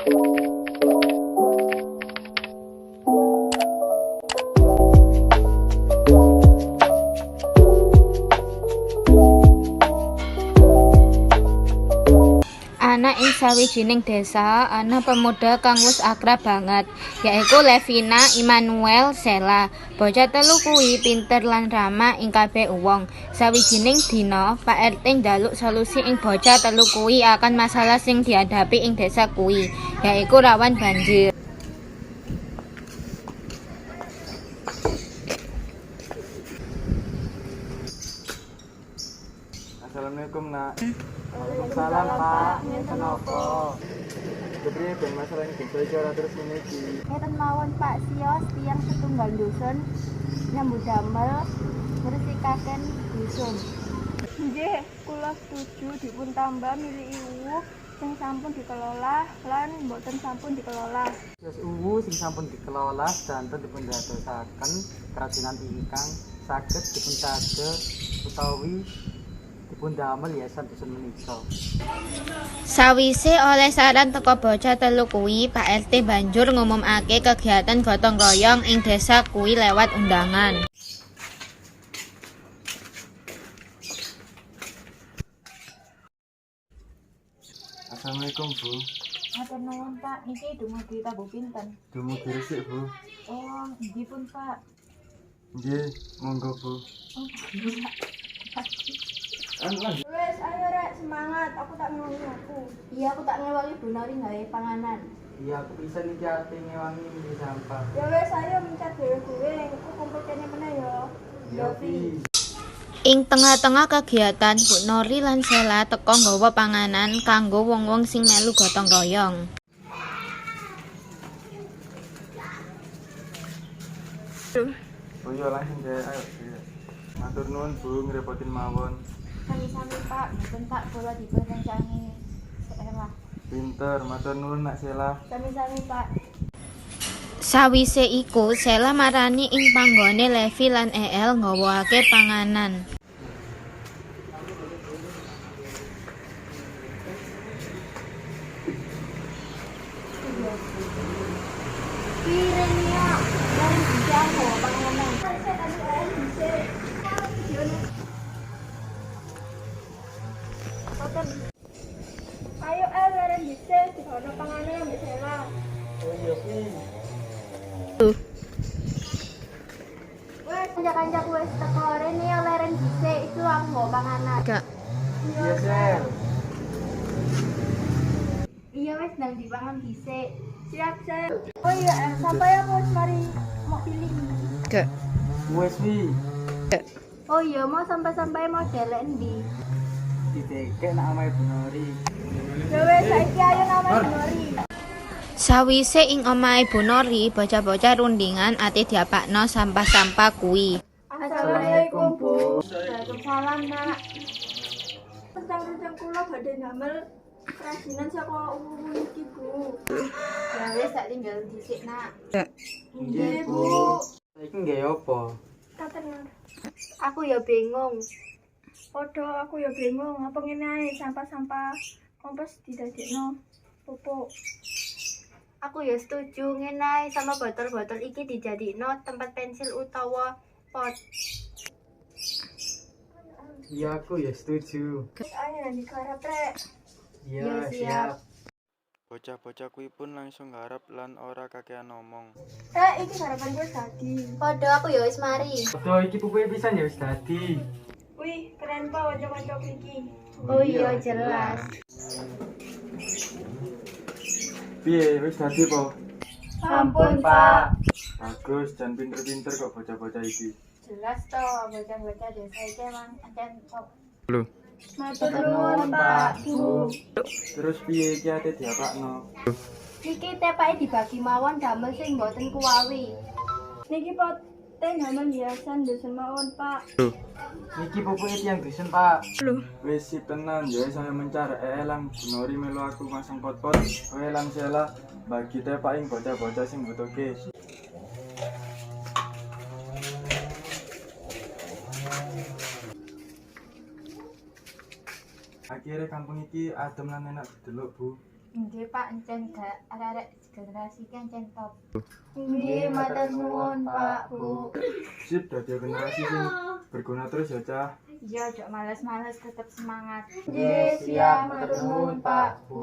Ana ing sawijining desa ana pemuda kang wis akrab banget, yaiku Levina Immanuel Sheila. Bocah telu kuwi pinter lan ramah ing kabeh wong. Sawijining dina, Pak RT njaluk solusi ing bocah telu kuwi akan masalah sing dihadapi ing desa kuwi, yaiku rawan banjir. Assalamualaikum nak. Waalaikumsalam Pak. Ngeten apa? Kepriye ben masalah ing desa iki ora terus ngene iki? Ngeten mawon Pak, sios tiyang setunggal dusun nyambut damel ngresikaken dusun. Nggih, kula setuju dipun tambah milih uwu sing sampun dikelola lan mboten sampun dikelola. Yes uwu sing sampun dikelola danten dipun dadosaken kerajinan ingkang saged dipun tage utawi dipun damel yayasan dusun menika. Sawise oleh saran teko bocah telu kuwi, Pak RT banjur ngumumake kegiatan gotong royong ing desa kuwi lewat undangan. Assalamualaikum Bu. Matur nuwun Pak, niki dumugi tabuh pinten? Dumugi resik Bu. Oh, nggih pun Pak. Nggih, monggo Bu. Wes, ayo rek semangat, aku tak ngewangi aku. Iya, aku tak ngewangi Bu Nori gawe panganan. Iya, aku bisa niki ate ngewangi niki sampah. Ya wes, ayo mencat dhewe-dhewe, aku kumpul kene meneh ya. Ya Pi. Ing tengah-tengah kegiatan, Bu Nori lan Sheila teka nggawa panganan kanggo wong-wong sing melu gotong royong. Bu yo langsung deh, ayo. Matur nuwun Bu, ngrepotin mawon. Sami-sami Pak, mboten Pak kula dipun rencangi seelah. Pinter, matur nuwun nak Sheila. Sami-sami Pak. Sawise iku, Sheila marani ing panggone Levi lan El nggawake panganan. Pirenya dari jago panganan. Saya tadi bisa. Ayo leren bisa dibawa panganan yang bisa. Oh iya Pi. Wes kanca-kanca wes teko rene ya leren bisa itu aku bawa panganan. Gak. Iya Sel. Iya wes nang dipangan bisa. Siap Sel. Oh iya sampai aku wes mari mau pilih. Gak. Wes Pi. Oh iya mau sampai-sampai mau delek ndi. Ditekek nak amae Bu Nori. Ya wes saiki ayo namanya Nori. Sawise ing omahe Bu Nori, bocah-bocah rundingan ate diapakno sampah-sampah kuwi. Assalamualaikum Bu. Waalaikumsalam Nak. Rencang-rencang kula badhe damel kerajinan saka uwu iki Bu. Ya wis tak tinggal dhisik Nak. Nggih Bu. Saiki nggawe apa? Katen. Aku ya bingung. Padha aku ya bingung, apa ngene ae sampah-sampah kompos didadekno pupuk. Aku ya setuju ngene ae sama botol-botol iki dijadikno tempat pensil utawa pot. Iya aku ya setuju. Ayo nanti garap rek. Iya Ya, siap. Bocah-bocah kuwi pun langsung garap lan ora kakean ngomong. Iki garapan gue tadi. Padha aku ya wis mari. Foto iki pupuke pisan ya wis dadi. Wih, keren po wajah-wajah iki. Oh iya jelas. Piye wis dadi po? Ampun Pak. Bagus, dan pinter-pinter kok bocah-bocah iki. Jelas toh bocah-bocah desa iki emang ancen top. Lho, Matur nuwun Pak, Bu. terus piye iki ate diapakno? Niki tepake dibagi mawon damel sing mboten kuwawi. Niki pote damel hiasan dusun mawon, Pak. Niki pupuke tiyang dusun, Pak. Lho, wis sip tenan ya saya mencar elang Bu Nori melu aku masang pot-pot. Kowe lan Sheila bagi tepak ing bocah-bocah sing butuhke. Akhirnya kampung iki adem lan enak didelok, Bu. Nggih Pak, encen gak arek-arek generasi iki encen top. Nggih, matur nuwun Pak, Bu. Sip, dadi generasi sing berguna terus ya Cah. Iya, ojo males-males tetep semangat. Nggih, siap matur nuwun Pak, Bu.